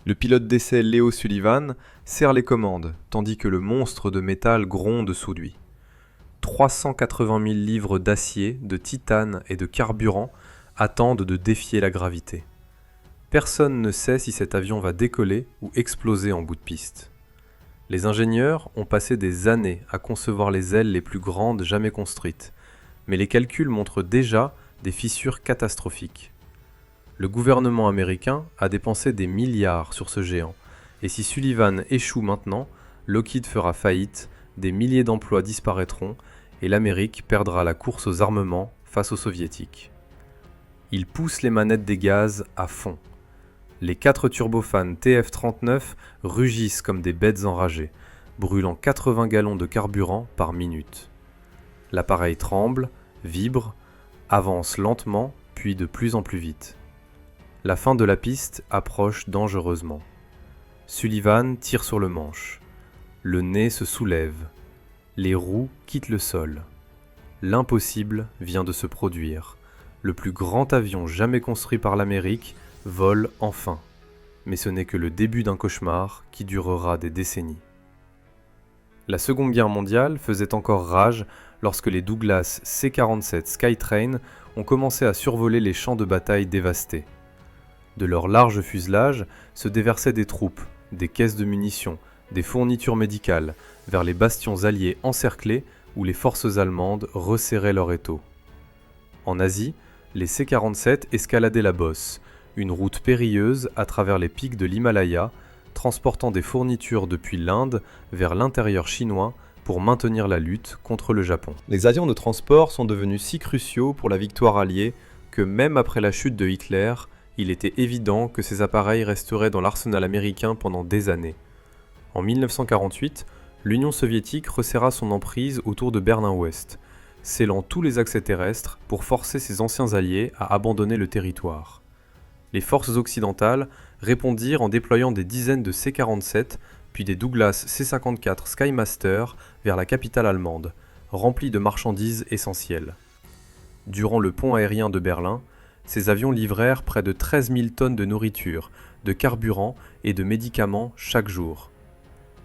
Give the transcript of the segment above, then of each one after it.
Le pilote d'essai Leo Sullivan serre les commandes, tandis que le monstre de métal gronde sous lui. 380 000 livres d'acier, de titane et de carburant attendent de défier la gravité. Personne ne sait si cet avion va décoller ou exploser en bout de piste. Les ingénieurs ont passé des années à concevoir les ailes les plus grandes jamais construites, mais les calculs montrent déjà des fissures catastrophiques. Le gouvernement américain a dépensé des milliards sur ce géant, et si Sullivan échoue maintenant, Lockheed fera faillite, des milliers d'emplois disparaîtront, et l'Amérique perdra la course aux armements face aux soviétiques. Il pousse les manettes des gaz à fond. Les 4 turbofans TF-39 rugissent comme des bêtes enragées, brûlant 80 gallons de carburant par minute. L'appareil tremble, vibre, avance lentement, puis de plus en plus vite. La fin de la piste approche dangereusement. Sullivan tire sur le manche. Le nez se soulève. Les roues quittent le sol. L'impossible vient de se produire. Le plus grand avion jamais construit par l'Amérique vole enfin. Mais ce n'est que le début d'un cauchemar qui durera des décennies. La Seconde Guerre mondiale faisait encore rage lorsque les Douglas C-47 Skytrain ont commencé à survoler les champs de bataille dévastés. De leur large fuselage se déversaient des troupes, des caisses de munitions, des fournitures médicales, vers les bastions alliés encerclés où les forces allemandes resserraient leur étau. En Asie, les C-47 escaladaient la Bosse, une route périlleuse à travers les pics de l'Himalaya, transportant des fournitures depuis l'Inde vers l'intérieur chinois pour maintenir la lutte contre le Japon. Les avions de transport sont devenus si cruciaux pour la victoire alliée que même après la chute de Hitler, il était évident que ces appareils resteraient dans l'arsenal américain pendant des années. En 1948, l'Union soviétique resserra son emprise autour de Berlin-Ouest, scellant tous les accès terrestres pour forcer ses anciens alliés à abandonner le territoire. Les forces occidentales répondirent en déployant des dizaines de C-47 puis des Douglas C-54 Skymaster vers la capitale allemande, remplis de marchandises essentielles. Durant le pont aérien de Berlin, ces avions livrèrent près de 13 000 tonnes de nourriture, de carburant et de médicaments chaque jour.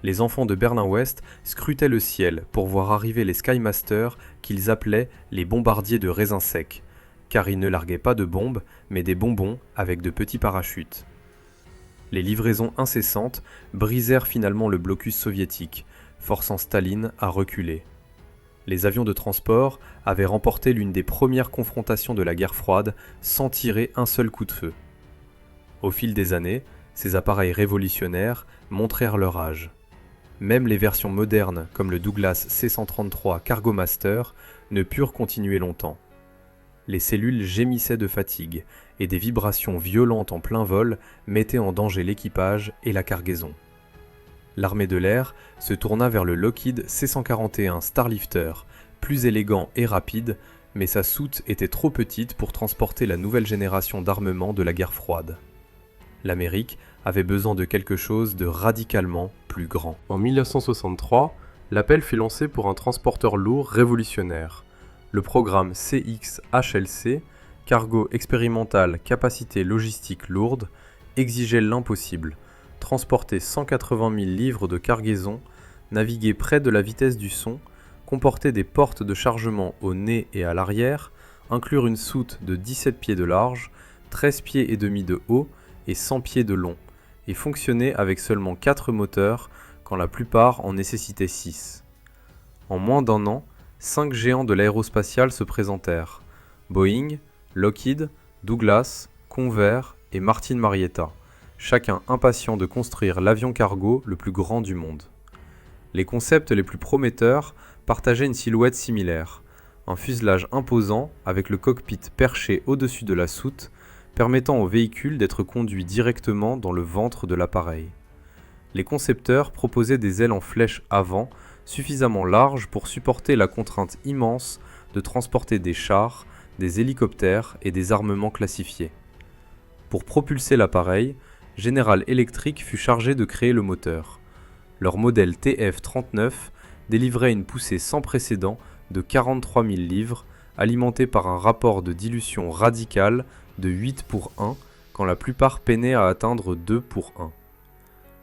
Les enfants de Berlin-Ouest scrutaient le ciel pour voir arriver les Skymaster qu'ils appelaient les bombardiers de raisins secs, car ils ne larguaient pas de bombes, mais des bonbons avec de petits parachutes. Les livraisons incessantes brisèrent finalement le blocus soviétique, forçant Staline à reculer. Les avions de transport avaient remporté l'une des premières confrontations de la guerre froide sans tirer un seul coup de feu. Au fil des années, ces appareils révolutionnaires montrèrent leur âge. Même les versions modernes comme le Douglas C-133 Cargo Master ne purent continuer longtemps. Les cellules gémissaient de fatigue et des vibrations violentes en plein vol mettaient en danger l'équipage et la cargaison. L'armée de l'air se tourna vers le Lockheed C-141 Starlifter, plus élégant et rapide, mais sa soute était trop petite pour transporter la nouvelle génération d'armement de la guerre froide. L'Amérique avait besoin de quelque chose de radicalement plus grand. En 1963, l'appel fut lancé pour un transporteur lourd révolutionnaire. Le programme CX-HLC, Cargo Expérimental Capacité Logistique Lourde, exigeait l'impossible. Transporter 180 000 livres de cargaison, naviguer près de la vitesse du son, comporter des portes de chargement au nez et à l'arrière, inclure une soute de 17 pieds de large, 13 pieds et demi de haut et 100 pieds de long, et fonctionner avec seulement 4 moteurs quand la plupart en nécessitaient 6. En moins d'un an, 5 géants de l'aérospatiale se présentèrent: Boeing, Lockheed, Douglas, Convair et Martin Marietta, chacun impatient de construire l'avion cargo le plus grand du monde. Les concepts les plus prometteurs partageaient une silhouette similaire, un fuselage imposant avec le cockpit perché au-dessus de la soute, permettant au véhicule d'être conduit directement dans le ventre de l'appareil. Les concepteurs proposaient des ailes en flèche avant, suffisamment larges pour supporter la contrainte immense de transporter des chars, des hélicoptères et des armements classifiés. Pour propulser l'appareil, General Electric fut chargé de créer le moteur. Leur modèle TF-39 délivrait une poussée sans précédent de 43 000 livres, alimenté par un rapport de dilution radical de 8 pour 1, quand la plupart peinaient à atteindre 2 pour 1.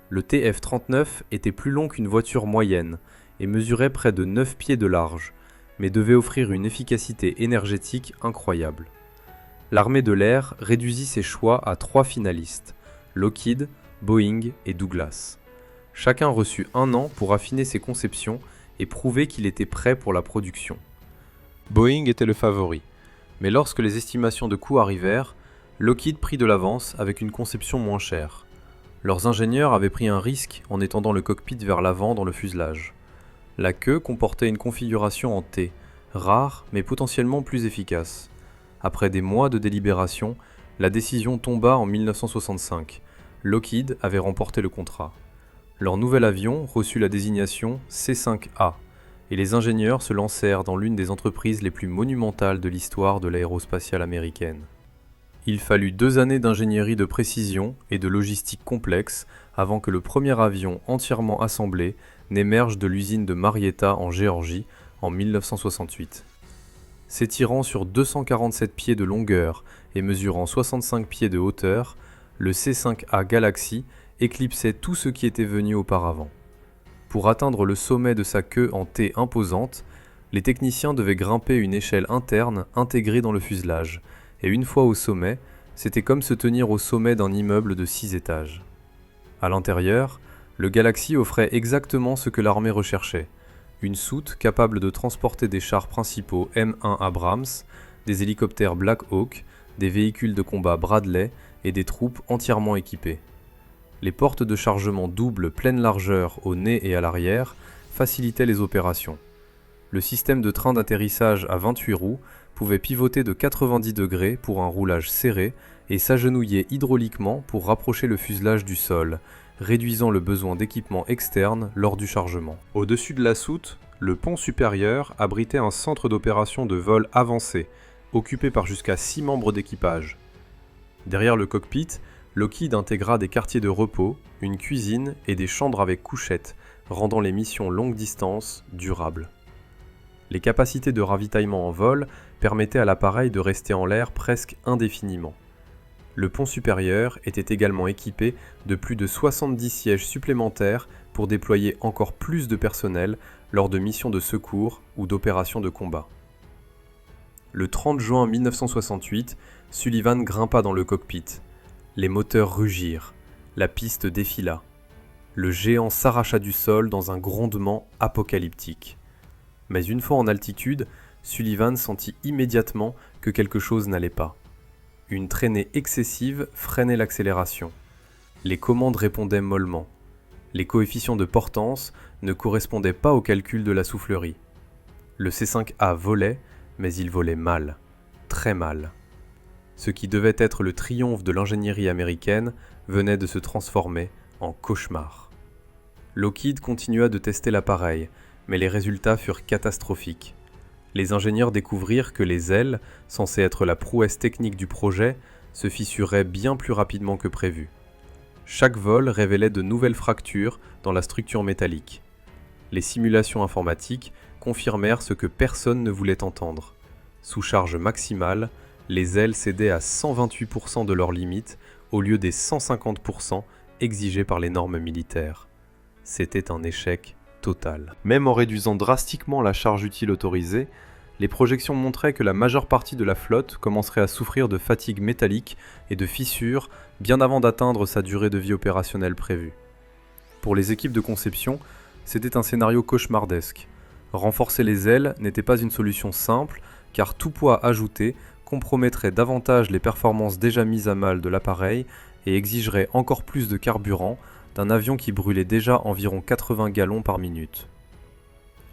Le TF-39 était plus long qu'une voiture moyenne et mesurait près de 9 pieds de large, mais devait offrir une efficacité énergétique incroyable. L'armée de l'air réduisit ses choix à 3 finalistes, Lockheed, Boeing et Douglas. Chacun reçut 1 an pour affiner ses conceptions et prouver qu'il était prêt pour la production. Boeing était le favori, mais lorsque les estimations de coûts arrivèrent, Lockheed prit de l'avance avec une conception moins chère. Leurs ingénieurs avaient pris un risque en étendant le cockpit vers l'avant dans le fuselage. La queue comportait une configuration en T, rare mais potentiellement plus efficace. Après des mois de délibération, la décision tomba en 1965. Lockheed avait remporté le contrat. Leur nouvel avion reçut la désignation C-5A, et les ingénieurs se lancèrent dans l'une des entreprises les plus monumentales de l'histoire de l'aérospatiale américaine. Il fallut 2 années d'ingénierie de précision et de logistique complexe avant que le premier avion entièrement assemblé n'émerge de l'usine de Marietta en Géorgie en 1968. S'étirant sur 247 pieds de longueur et mesurant 65 pieds de hauteur, le C-5A Galaxy éclipsait tout ce qui était venu auparavant. Pour atteindre le sommet de sa queue en T imposante, les techniciens devaient grimper une échelle interne intégrée dans le fuselage, et une fois au sommet, c'était comme se tenir au sommet d'un immeuble de 6 étages. À l'intérieur, le Galaxy offrait exactement ce que l'armée recherchait, une soute capable de transporter des chars principaux M1 Abrams, des hélicoptères Black Hawk, des véhicules de combat Bradley et des troupes entièrement équipées. Les portes de chargement doubles pleine largeur au nez et à l'arrière facilitaient les opérations. Le système de train d'atterrissage à 28 roues pouvait pivoter de 90 degrés pour un roulage serré et s'agenouiller hydrauliquement pour rapprocher le fuselage du sol, réduisant le besoin d'équipement externe lors du chargement. Au-dessus de la soute, le pont supérieur abritait un centre d'opération de vol avancé, occupé par jusqu'à 6 membres d'équipage. Derrière le cockpit, Lockheed intégra des quartiers de repos, une cuisine et des chambres avec couchettes, rendant les missions longue distance durables. Les capacités de ravitaillement en vol permettaient à l'appareil de rester en l'air presque indéfiniment. Le pont supérieur était également équipé de plus de 70 sièges supplémentaires pour déployer encore plus de personnel lors de missions de secours ou d'opérations de combat. Le 30 juin 1968, Sullivan grimpa dans le cockpit. Les moteurs rugirent, la piste défila. Le géant s'arracha du sol dans un grondement apocalyptique. Mais une fois en altitude, Sullivan sentit immédiatement que quelque chose n'allait pas. Une traînée excessive freinait l'accélération. Les commandes répondaient mollement. Les coefficients de portance ne correspondaient pas au calcul de la soufflerie. Le C-5A volait, mais il volait mal, très mal. Ce qui devait être le triomphe de l'ingénierie américaine venait de se transformer en cauchemar. Lockheed continua de tester l'appareil, mais les résultats furent catastrophiques. Les ingénieurs découvrirent que les ailes, censées être la prouesse technique du projet, se fissuraient bien plus rapidement que prévu. Chaque vol révélait de nouvelles fractures dans la structure métallique. Les simulations informatiques confirmèrent ce que personne ne voulait entendre. Sous charge maximale, les ailes cédaient à 128% de leur limite au lieu des 150% exigés par les normes militaires. C'était un échec total. Même en réduisant drastiquement la charge utile autorisée, les projections montraient que la majeure partie de la flotte commencerait à souffrir de fatigue métallique et de fissures bien avant d'atteindre sa durée de vie opérationnelle prévue. Pour les équipes de conception, c'était un scénario cauchemardesque. Renforcer les ailes n'était pas une solution simple, car tout poids ajouté compromettrait davantage les performances déjà mises à mal de l'appareil et exigerait encore plus de carburant d'un avion qui brûlait déjà environ 80 gallons par minute.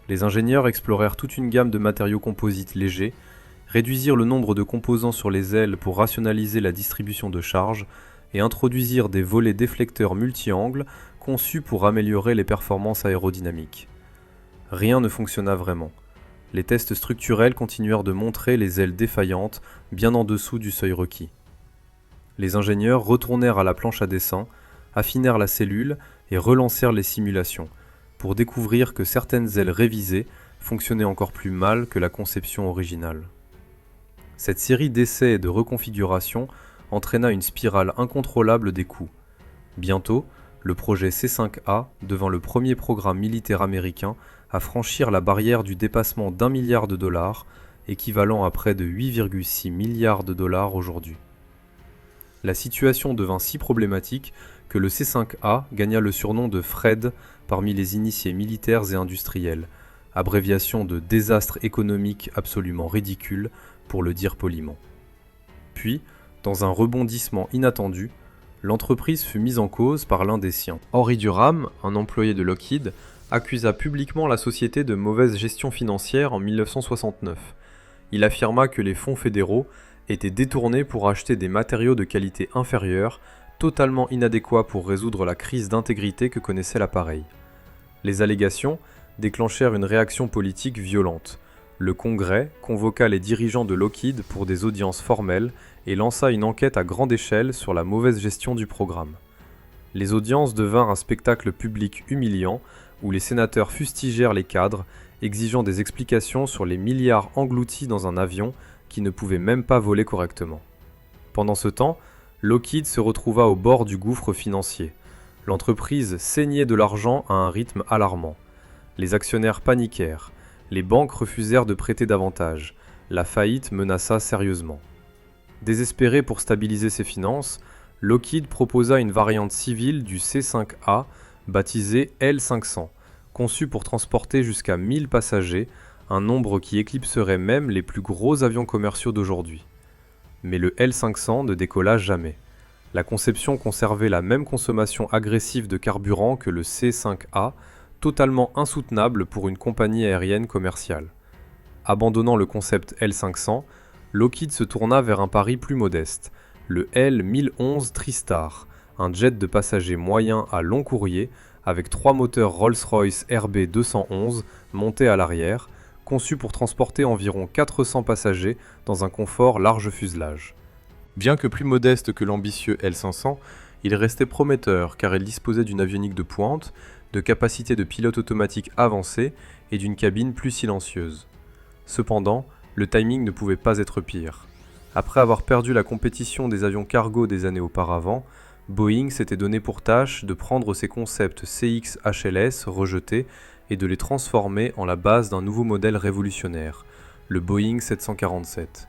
Les ingénieurs explorèrent toute une gamme de matériaux composites légers, réduisirent le nombre de composants sur les ailes pour rationaliser la distribution de charge et introduisirent des volets déflecteurs multi-angles conçus pour améliorer les performances aérodynamiques. Rien ne fonctionna vraiment. Les tests structurels continuèrent de montrer les ailes défaillantes bien en dessous du seuil requis. Les ingénieurs retournèrent à la planche à dessin, affinèrent la cellule et relancèrent les simulations, pour découvrir que certaines ailes révisées fonctionnaient encore plus mal que la conception originale. Cette série d'essais et de reconfigurations entraîna une spirale incontrôlable des coûts. Bientôt, le projet C-5A devint le premier programme militaire américain à franchir la barrière du dépassement d'1 milliard de dollars, équivalent à près de 8,6 milliards de dollars aujourd'hui. La situation devint si problématique que le C-5A gagna le surnom de Fred parmi les initiés militaires et industriels, abréviation de désastre économique absolument ridicule, pour le dire poliment. Puis, dans un rebondissement inattendu, l'entreprise fut mise en cause par l'un des siens. Henry Durham, un employé de Lockheed, accusa publiquement la société de mauvaise gestion financière en 1969. Il affirma que les fonds fédéraux étaient détournés pour acheter des matériaux de qualité inférieure, totalement inadéquats pour résoudre la crise d'intégrité que connaissait l'appareil. Les allégations déclenchèrent une réaction politique violente. Le Congrès convoqua les dirigeants de Lockheed pour des audiences formelles et lança une enquête à grande échelle sur la mauvaise gestion du programme. Les audiences devinrent un spectacle public humiliant où les sénateurs fustigèrent les cadres, exigeant des explications sur les milliards engloutis dans un avion qui ne pouvait même pas voler correctement. Pendant ce temps, Lockheed se retrouva au bord du gouffre financier. L'entreprise saignait de l'argent à un rythme alarmant. Les actionnaires paniquèrent, les banques refusèrent de prêter davantage, la faillite menaça sérieusement. Désespéré pour stabiliser ses finances, Lockheed proposa une variante civile du C-5A baptisée L-500, conçue pour transporter jusqu'à 1000 passagers, un nombre qui éclipserait même les plus gros avions commerciaux d'aujourd'hui. Mais le L-500 ne décolla jamais. La conception conservait la même consommation agressive de carburant que le C-5A, totalement insoutenable pour une compagnie aérienne commerciale. Abandonnant le concept L-500, Lockheed se tourna vers un pari plus modeste, le L-1011 TriStar, un jet de passagers moyen à long courrier avec 3 moteurs Rolls-Royce RB211 montés à l'arrière, conçus pour transporter environ 400 passagers dans un confort large fuselage. Bien que plus modeste que l'ambitieux L-500, il restait prometteur car il disposait d'une avionique de pointe, de capacités de pilote automatique avancées et d'une cabine plus silencieuse. Cependant, le timing ne pouvait pas être pire. Après avoir perdu la compétition des avions cargo des années auparavant, Boeing s'était donné pour tâche de prendre ses concepts CX-HLS rejetés et de les transformer en la base d'un nouveau modèle révolutionnaire, le Boeing 747.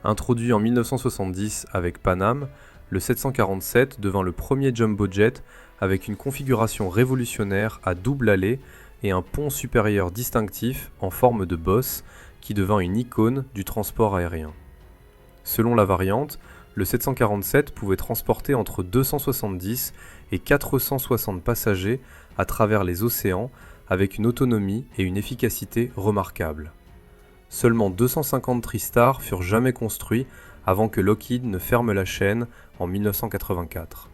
Introduit en 1970 avec Pan Am, le 747 devint le premier jumbo jet avec une configuration révolutionnaire à double allée et un pont supérieur distinctif en forme de bosse qui devint une icône du transport aérien. Selon la variante, le 747 pouvait transporter entre 270 et 460 passagers à travers les océans avec une autonomie et une efficacité remarquables. Seulement 250 TriStar furent jamais construits avant que Lockheed ne ferme la chaîne en 1984.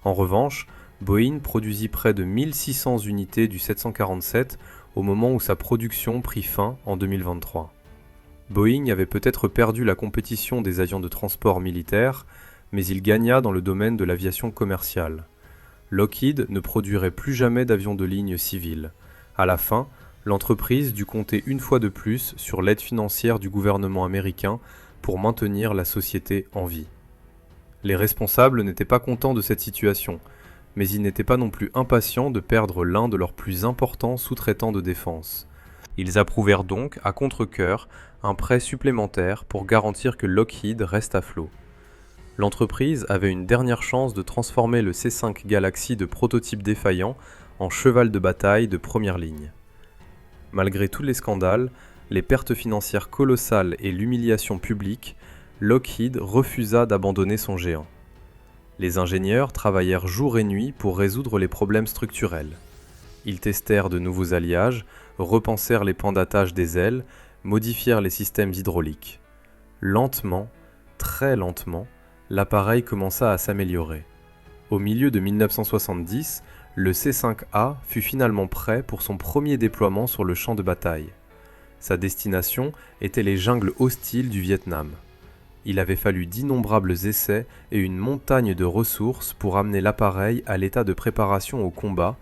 En revanche, Boeing produisit près de 1600 unités du 747 au moment où sa production prit fin en 2023. Boeing avait peut-être perdu la compétition des avions de transport militaires, mais il gagna dans le domaine de l'aviation commerciale. Lockheed ne produirait plus jamais d'avions de ligne civils. À la fin, l'entreprise dut compter une fois de plus sur l'aide financière du gouvernement américain pour maintenir la société en vie. Les responsables n'étaient pas contents de cette situation, mais ils n'étaient pas non plus impatients de perdre l'un de leurs plus importants sous-traitants de défense. Ils approuvèrent donc, à contre-cœur, un prêt supplémentaire pour garantir que Lockheed reste à flot. L'entreprise avait une dernière chance de transformer le C-5 Galaxy de prototype défaillant en cheval de bataille de première ligne. Malgré tous les scandales, les pertes financières colossales et l'humiliation publique, Lockheed refusa d'abandonner son géant. Les ingénieurs travaillèrent jour et nuit pour résoudre les problèmes structurels. Ils testèrent de nouveaux alliages, repensèrent les pans d'attache des ailes, modifièrent les systèmes hydrauliques. Lentement, très lentement, l'appareil commença à s'améliorer. Au milieu de 1970, le C-5A fut finalement prêt pour son premier déploiement sur le champ de bataille. Sa destination était les jungles hostiles du Vietnam. Il avait fallu d'innombrables essais et une montagne de ressources pour amener l'appareil à l'état de préparation au combat,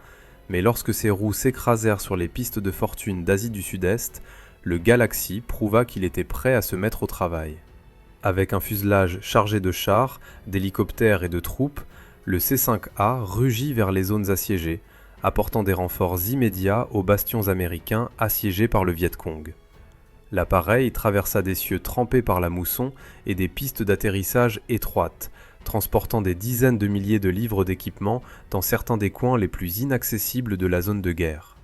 mais lorsque ses roues s'écrasèrent sur les pistes de fortune d'Asie du Sud-Est, le Galaxy prouva qu'il était prêt à se mettre au travail. Avec un fuselage chargé de chars, d'hélicoptères et de troupes, le C-5A rugit vers les zones assiégées, apportant des renforts immédiats aux bastions américains assiégés par le Viet Cong. L'appareil traversa des cieux trempés par la mousson et des pistes d'atterrissage étroites, transportant des dizaines de milliers de livres d'équipement dans certains des coins les plus inaccessibles de la zone de guerre.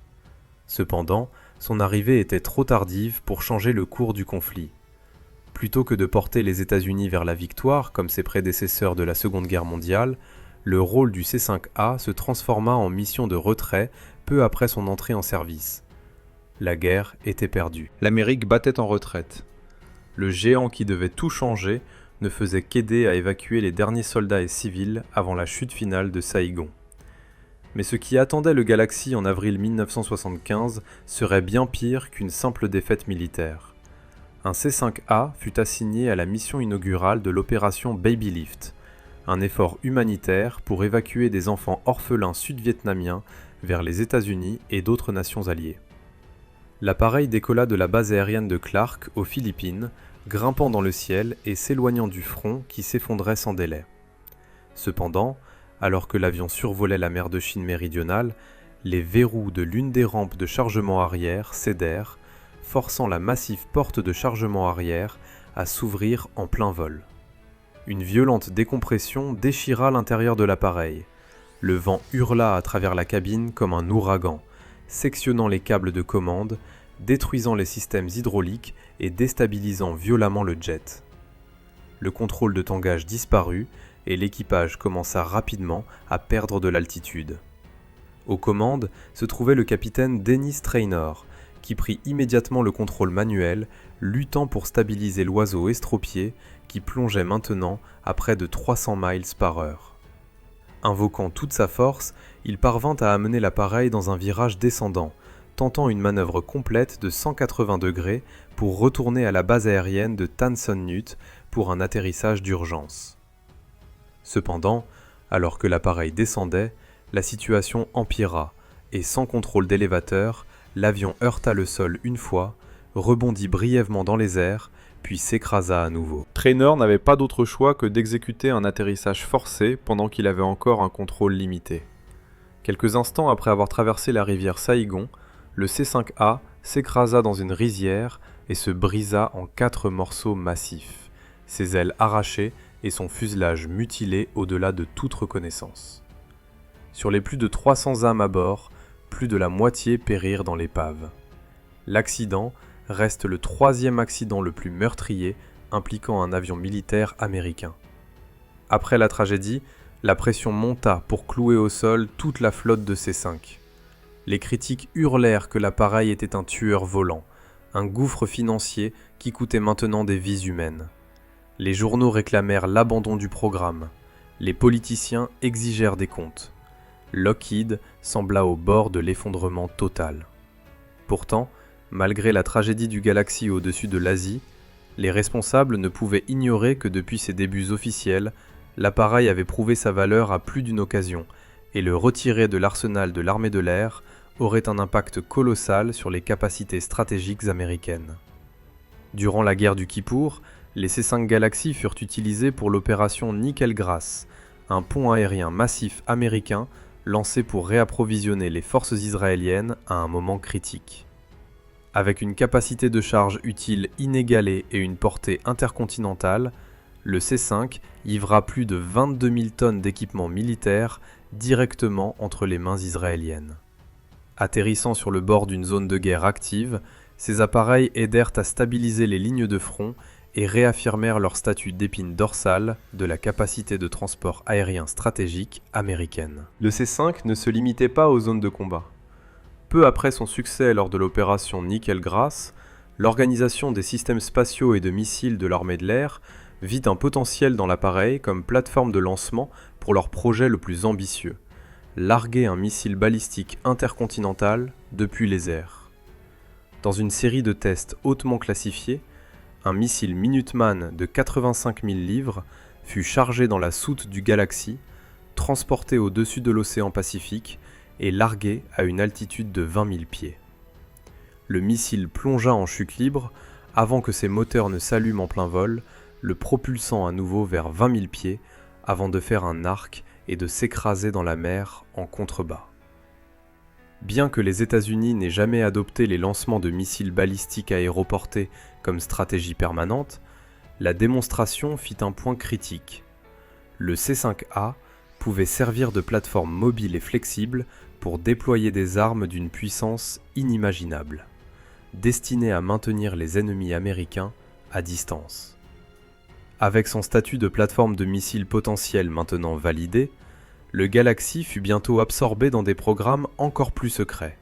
Cependant, son arrivée était trop tardive pour changer le cours du conflit. Plutôt que de porter les États-Unis vers la victoire, comme ses prédécesseurs de la Seconde Guerre mondiale, le rôle du C-5A se transforma en mission de retrait peu après son entrée en service. La guerre était perdue. L'Amérique battait en retraite. Le géant qui devait tout changer ne faisait qu'aider à évacuer les derniers soldats et civils avant la chute finale de Saïgon. Mais ce qui attendait le Galaxy en avril 1975 serait bien pire qu'une simple défaite militaire. Un C-5A fut assigné à la mission inaugurale de l'opération Baby Lift, un effort humanitaire pour évacuer des enfants orphelins sud-vietnamiens vers les États-Unis et d'autres nations alliées. L'appareil décolla de la base aérienne de Clark, aux Philippines, grimpant dans le ciel et s'éloignant du front qui s'effondrait sans délai. Cependant, alors que l'avion survolait la mer de Chine méridionale, les verrous de l'une des rampes de chargement arrière cédèrent, forçant la massive porte de chargement arrière à s'ouvrir en plein vol. Une violente décompression déchira l'intérieur de l'appareil. Le vent hurla à travers la cabine comme un ouragan, sectionnant les câbles de commande, détruisant les systèmes hydrauliques et déstabilisant violemment le jet. Le contrôle de tangage disparut et l'équipage commença rapidement à perdre de l'altitude. Aux commandes se trouvait le capitaine Dennis Traynor, qui prit immédiatement le contrôle manuel, luttant pour stabiliser l'oiseau estropié qui plongeait maintenant à près de 300 miles par heure. Invoquant toute sa force, il parvint à amener l'appareil dans un virage descendant, tentant une manœuvre complète de 180 degrés pour retourner à la base aérienne de Tan Son Nhut pour un atterrissage d'urgence. Cependant, alors que l'appareil descendait, la situation empira et sans contrôle d'élévateur, l'avion heurta le sol une fois, rebondit brièvement dans les airs, puis s'écrasa à nouveau. Traynor n'avait pas d'autre choix que d'exécuter un atterrissage forcé pendant qu'il avait encore un contrôle limité. Quelques instants après avoir traversé la rivière Saïgon, le C-5A s'écrasa dans une rizière et se brisa en 4 morceaux massifs, ses ailes arrachées et son fuselage mutilé au-delà de toute reconnaissance. Sur les plus de 300 âmes à bord, plus de la moitié périrent dans l'épave. L'accident reste le 3e accident le plus meurtrier impliquant un avion militaire américain. Après la tragédie, la pression monta pour clouer au sol toute la flotte de C-5. Les critiques hurlèrent que l'appareil était un tueur volant, un gouffre financier qui coûtait maintenant des vies humaines. Les journaux réclamèrent l'abandon du programme. Les politiciens exigèrent des comptes. Lockheed sembla au bord de l'effondrement total. Pourtant, malgré la tragédie du Galaxy au-dessus de l'Asie, les responsables ne pouvaient ignorer que depuis ses débuts officiels, l'appareil avait prouvé sa valeur à plus d'une occasion, et le retirer de l'arsenal de l'armée de l'air aurait un impact colossal sur les capacités stratégiques américaines. Durant la guerre du Kippour, les C-5 Galaxy furent utilisés pour l'opération Nickel Grass, un pont aérien massif américain lancé pour réapprovisionner les forces israéliennes à un moment critique. Avec une capacité de charge utile inégalée et une portée intercontinentale, le C-5 livra plus de 22 000 tonnes d'équipements militaires directement entre les mains israéliennes. Atterrissant sur le bord d'une zone de guerre active, ces appareils aidèrent à stabiliser les lignes de front et réaffirmèrent leur statut d'épine dorsale de la capacité de transport aérien stratégique américaine. Le C-5 ne se limitait pas aux zones de combat. Peu après son succès lors de l'opération Nickel Grass, l'Organisation des systèmes spatiaux et de missiles de l'armée de l'air vit un potentiel dans l'appareil comme plateforme de lancement pour leur projet le plus ambitieux, larguer un missile balistique intercontinental depuis les airs. Dans une série de tests hautement classifiés, un missile Minuteman de 85 000 livres fut chargé dans la soute du Galaxy, transporté au-dessus de l'océan Pacifique et largué à une altitude de 20 000 pieds. Le missile plongea en chute libre avant que ses moteurs ne s'allument en plein vol, le propulsant à nouveau vers 20 000 pieds avant de faire un arc et de s'écraser dans la mer en contrebas. Bien que les États-Unis n'aient jamais adopté les lancements de missiles balistiques aéroportés comme stratégie permanente, la démonstration fit un point critique. Le C-5A pouvait servir de plateforme mobile et flexible pour déployer des armes d'une puissance inimaginable, destinées à maintenir les ennemis américains à distance. Avec son statut de plateforme de missiles potentiels maintenant validé, le Galaxy fut bientôt absorbé dans des programmes encore plus secrets.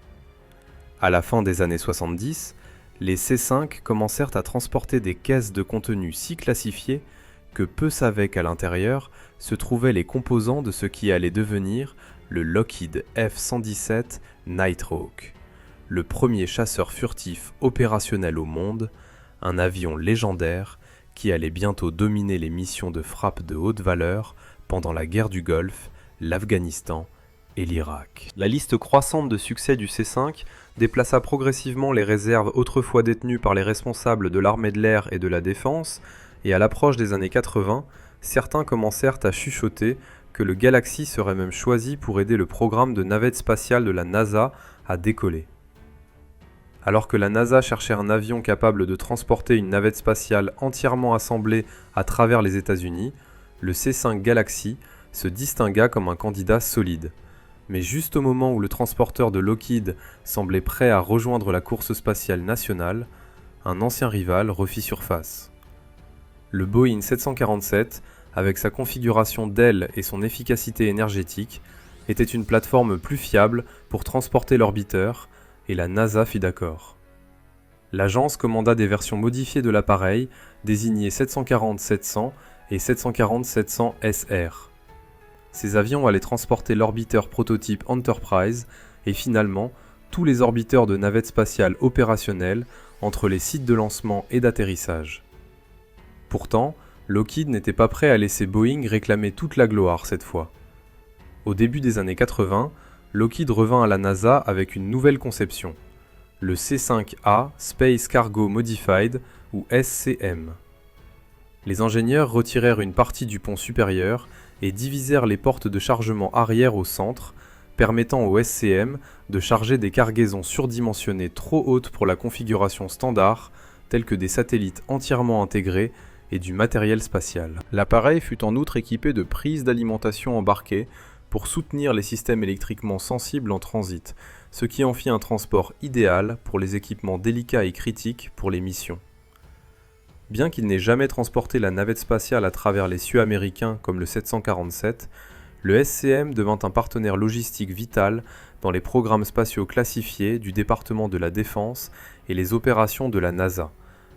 À la fin des années 70, les C-5 commencèrent à transporter des caisses de contenu si classifiées que peu savaient qu'à l'intérieur se trouvaient les composants de ce qui allait devenir le Lockheed F-117 Nighthawk, le premier chasseur furtif opérationnel au monde, un avion légendaire qui allait bientôt dominer les missions de frappe de haute valeur pendant la guerre du Golfe, l'Afghanistan et l'Irak. La liste croissante de succès du C-5 déplaça progressivement les réserves autrefois détenues par les responsables de l'armée de l'air et de la défense, et à l'approche des années 80, certains commencèrent à chuchoter que le Galaxy serait même choisi pour aider le programme de navette spatiale de la NASA à décoller. Alors que la NASA cherchait un avion capable de transporter une navette spatiale entièrement assemblée à travers les États-Unis, le C-5 Galaxy se distingua comme un candidat solide. Mais juste au moment où le transporteur de Lockheed semblait prêt à rejoindre la course spatiale nationale, un ancien rival refit surface. Le Boeing 747, avec sa configuration d'aile et son efficacité énergétique, était une plateforme plus fiable pour transporter l'orbiteur, et la NASA fit d'accord. L'agence commanda des versions modifiées de l'appareil, désignées 740-700 et 740-700 SR. Ces avions allaient transporter l'orbiteur prototype Enterprise et finalement tous les orbiteurs de navettes spatiales opérationnelles entre les sites de lancement et d'atterrissage. Pourtant, Lockheed n'était pas prêt à laisser Boeing réclamer toute la gloire cette fois. Au début des années 80, Lockheed revint à la NASA avec une nouvelle conception, le C-5A Space Cargo Modified ou SCM. Les ingénieurs retirèrent une partie du pont supérieur et divisèrent les portes de chargement arrière au centre, permettant au SCM de charger des cargaisons surdimensionnées trop hautes pour la configuration standard, telles que des satellites entièrement intégrés et du matériel spatial. L'appareil fut en outre équipé de prises d'alimentation embarquées pour soutenir les systèmes électriquement sensibles en transit, ce qui en fit un transport idéal pour les équipements délicats et critiques pour les missions. Bien qu'il n'ait jamais transporté la navette spatiale à travers les cieux américains comme le 747, le SCM devint un partenaire logistique vital dans les programmes spatiaux classifiés du département de la Défense et les opérations de la NASA,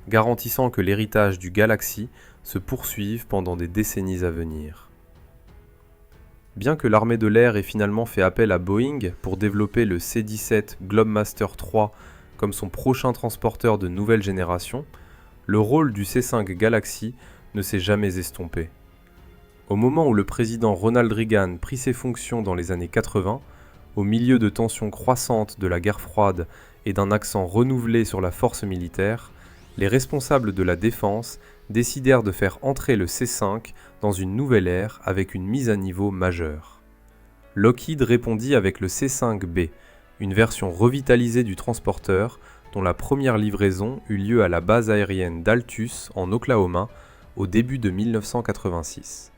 garantissant que l'héritage du Galaxy se poursuive pendant des décennies à venir. Bien que l'armée de l'air ait finalement fait appel à Boeing pour développer le C-17 Globemaster III comme son prochain transporteur de nouvelle génération, le rôle du C-5 Galaxy ne s'est jamais estompé. Au moment où le président Ronald Reagan prit ses fonctions dans les années 80, au milieu de tensions croissantes de la guerre froide et d'un accent renouvelé sur la force militaire, les responsables de la défense décidèrent de faire entrer le C-5 dans une nouvelle ère avec une mise à niveau majeure. Lockheed répondit avec le C-5B, une version revitalisée du transporteur dont la première livraison eut lieu à la base aérienne d'Altus en Oklahoma au début de 1986.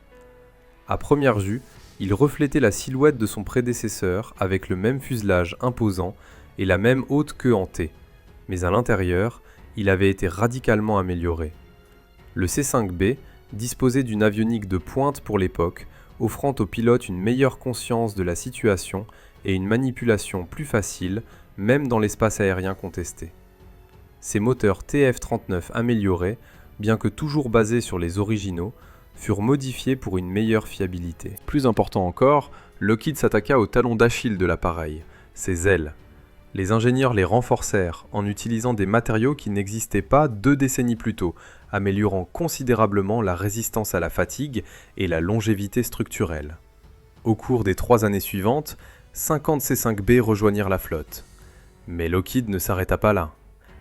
À première vue, il reflétait la silhouette de son prédécesseur avec le même fuselage imposant et la même haute queue en T, mais à l'intérieur, il avait été radicalement amélioré. Le C-5B disposait d'une avionique de pointe pour l'époque, offrant aux pilotes une meilleure conscience de la situation et une manipulation plus facile, même dans l'espace aérien contesté. Ces moteurs TF-39 améliorés, bien que toujours basés sur les originaux, furent modifiés pour une meilleure fiabilité. Plus important encore, Lockheed s'attaqua au talon d'Achille de l'appareil, ses ailes. Les ingénieurs les renforcèrent en utilisant des matériaux qui n'existaient pas 2 décennies plus tôt, améliorant considérablement la résistance à la fatigue et la longévité structurelle. Au cours des 3 années suivantes, 50 C-5B rejoignirent la flotte. Mais Lockheed ne s'arrêta pas là.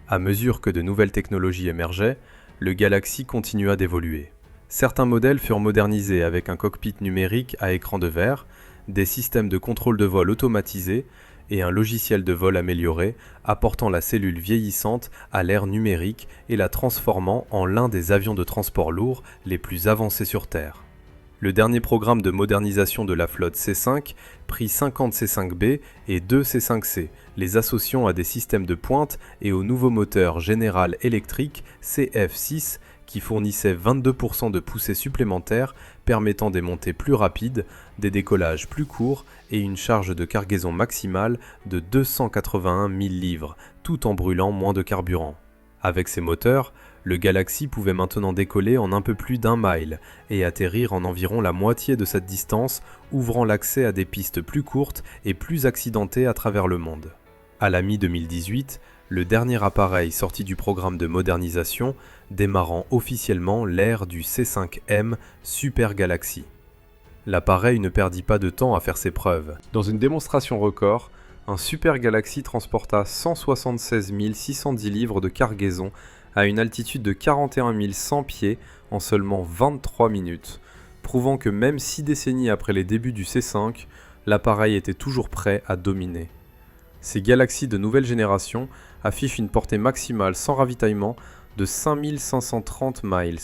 À mesure que de nouvelles technologies émergeaient, le Galaxy continua d'évoluer. Certains modèles furent modernisés avec un cockpit numérique à écran de verre, des systèmes de contrôle de vol automatisés et un logiciel de vol amélioré, apportant la cellule vieillissante à l'ère numérique et la transformant en l'un des avions de transport lourd les plus avancés sur Terre. Le dernier programme de modernisation de la flotte C5 prit 50 C5B et 2 C5C, les associant à des systèmes de pointe et au nouveau moteur General Electric CF6 qui fournissait 22% de poussée supplémentaire, permettant des montées plus rapides, des décollages plus courts et une charge de cargaison maximale de 281 000 livres, tout en brûlant moins de carburant. Avec ces moteurs, le Galaxy pouvait maintenant décoller en un peu plus d'1 mile et atterrir en environ la moitié de cette distance, ouvrant l'accès à des pistes plus courtes et plus accidentées à travers le monde. À la mi-2018, le dernier appareil sorti du programme de modernisation, démarrant officiellement l'ère du C5M Super Galaxy. L'appareil ne perdit pas de temps à faire ses preuves. Dans une démonstration record, un Super Galaxy transporta 176 610 livres de cargaison à une altitude de 41 100 pieds en seulement 23 minutes, prouvant que même 6 décennies après les débuts du C5, l'appareil était toujours prêt à dominer. Ces Galaxies de nouvelle génération affichent une portée maximale sans ravitaillement de 5530 miles,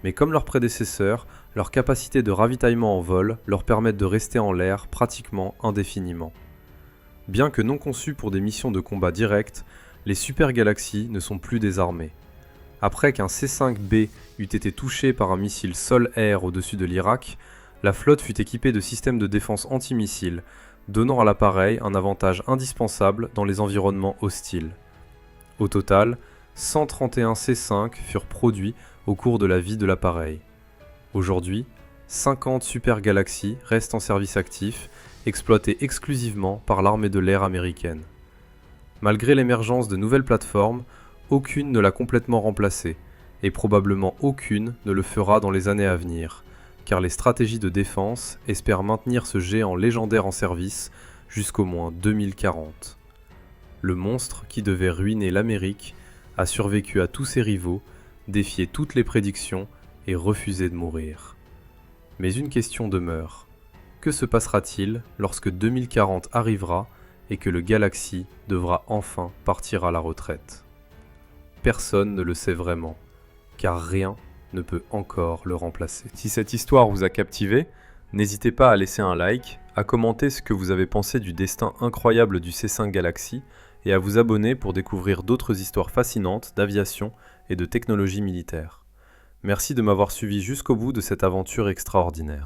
mais comme leurs prédécesseurs, leur capacité de ravitaillement en vol leur permettent de rester en l'air pratiquement indéfiniment. Bien que non conçus pour des missions de combat directes, les Super Galaxy ne sont plus des armées. Après qu'un C-5B eût été touché par un missile sol-air au-dessus de l'Irak, la flotte fut équipée de systèmes de défense antimissiles, donnant à l'appareil un avantage indispensable dans les environnements hostiles. Au total, 131 C-5 furent produits au cours de la vie de l'appareil. Aujourd'hui, 50 Super Galaxy restent en service actif, exploités exclusivement par l'armée de l'air américaine. Malgré l'émergence de nouvelles plateformes, aucune ne l'a complètement remplacé, et probablement aucune ne le fera dans les années à venir, car les stratégies de défense espèrent maintenir ce géant légendaire en service jusqu'au moins 2040. Le monstre qui devait ruiner l'Amérique a survécu à tous ses rivaux, défié toutes les prédictions et refusé de mourir. Mais une question demeure. Que se passera-t-il lorsque 2040 arrivera et que le Galaxy devra enfin partir à la retraite ? Personne ne le sait vraiment, car rien ne peut encore le remplacer. Si cette histoire vous a captivé, n'hésitez pas à laisser un like, à commenter ce que vous avez pensé du destin incroyable du C5 Galaxy et à vous abonner pour découvrir d'autres histoires fascinantes d'aviation et de technologie militaire. Merci de m'avoir suivi jusqu'au bout de cette aventure extraordinaire.